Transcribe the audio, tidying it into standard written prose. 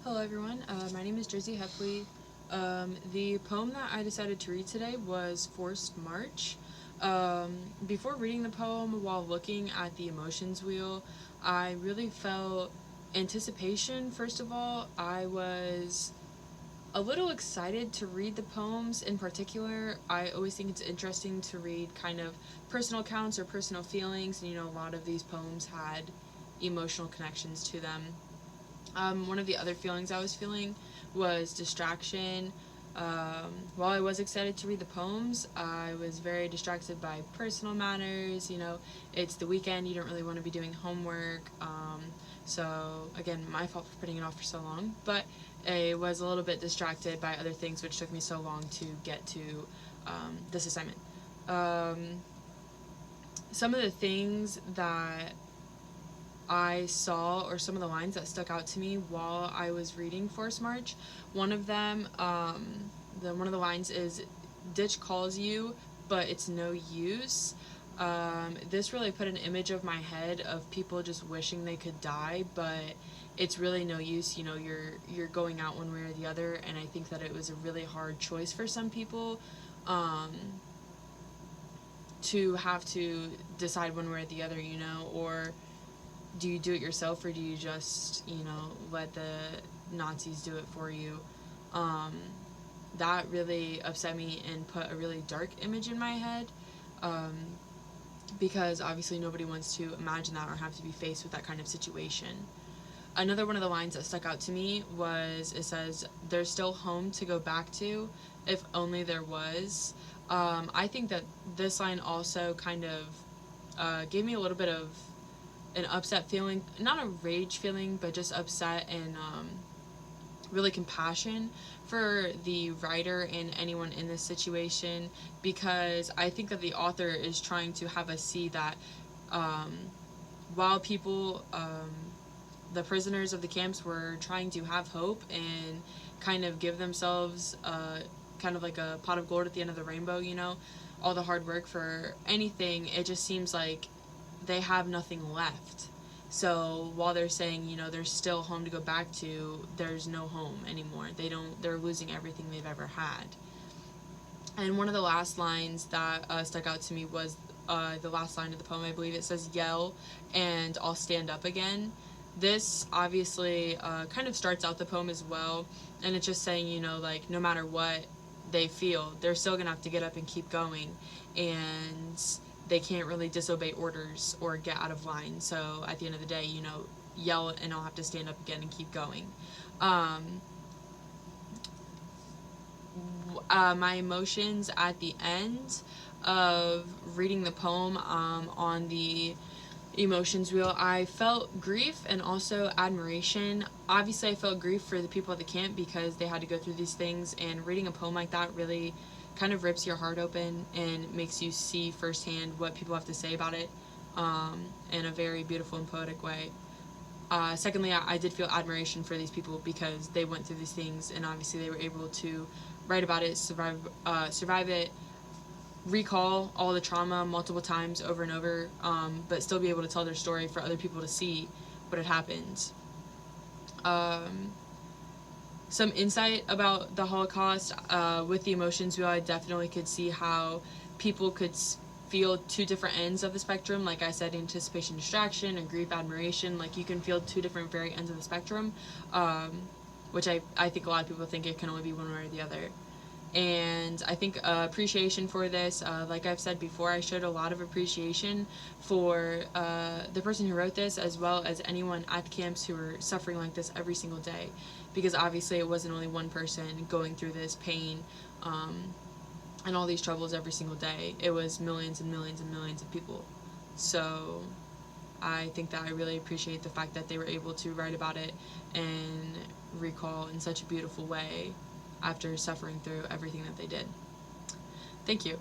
Hello everyone, my name is Jersey Heffley. The poem that I decided to read today was Forced March. Before reading the poem, while looking at the emotions wheel, I really felt anticipation. First of all, I was a little excited to read the poems in particular. I always think it's interesting to read kind of personal accounts or personal feelings, and a lot of these poems had emotional connections to them. One of the other feelings I was feeling was distraction. While I was excited to read the poems, I was very distracted by personal matters. It's the weekend, you don't really want to be doing homework. So, again, my fault for putting it off for so long. But I was a little bit distracted by other things, which took me so long to get to this assignment. Um, some of the things that I saw, or some of the lines that stuck out to me while I was reading Force March. One of them, one of the lines is, "Ditch calls you, but it's no use." This really put an image of my head of people just wishing they could die, but it's really no use. You're going out one way or the other, and I think that it was a really hard choice for some people. Um, to have to decide one way or the other, or do you do it yourself, or do you just, let the Nazis do it for you? Um, that really upset me and put a really dark image in my head, um, because obviously nobody wants to imagine that or have to be faced with that kind of situation. Another one of the lines that stuck out to me was, it says, "There's still home to go back to, if only there was." I think that this line also kind of gave me a little bit of an upset feeling, not a rage feeling, but just upset and really compassion for the writer and anyone in this situation, because I think that the author is trying to have us see that um, while people, the prisoners of the camps, were trying to have hope and kind of give themselves kind of like a pot of gold at the end of the rainbow, all the hard work for anything, it just seems like they have nothing left. So while they're saying, there's still home to go back to, there's no home anymore. They're losing everything they've ever had. And one of the last lines that stuck out to me was the last line of the poem. I believe it says, "Yell and I'll stand up again." This obviously kind of starts out the poem as well, and it's just saying, like, no matter what they feel, they're still gonna have to get up and keep going, and they can't really disobey orders or get out of line. So at the end of the day, yell and I'll have to stand up again and keep going. Um, my emotions at the end of reading the poem, on the emotions wheel, I felt grief and also admiration. Obviously, I felt grief for the people at the camp because they had to go through these things, and reading a poem like that really kind of rips your heart open and makes you see firsthand what people have to say about it, in a very beautiful and poetic way. Secondly, I did feel admiration for these people because they went through these things, and obviously they were able to write about it, survive it, recall all the trauma multiple times over and over, but still be able to tell their story for other people to see what had happened. Um, some insight about the Holocaust, with the emotions wheel, I definitely could see how people could feel two different ends of the spectrum. Like I said, anticipation, distraction, and grief, admiration. Like, you can feel two different very ends of the spectrum, which I think a lot of people think it can only be one way or the other. And I think appreciation for this, like I've said before, I showed a lot of appreciation for the person who wrote this, as well as anyone at the camps who were suffering like this every single day, because obviously it wasn't only one person going through this pain, and all these troubles every single day. It was millions and millions and millions of people. So I think that I really appreciate the fact that they were able to write about it and recall in such a beautiful way after suffering through everything that they did. Thank you.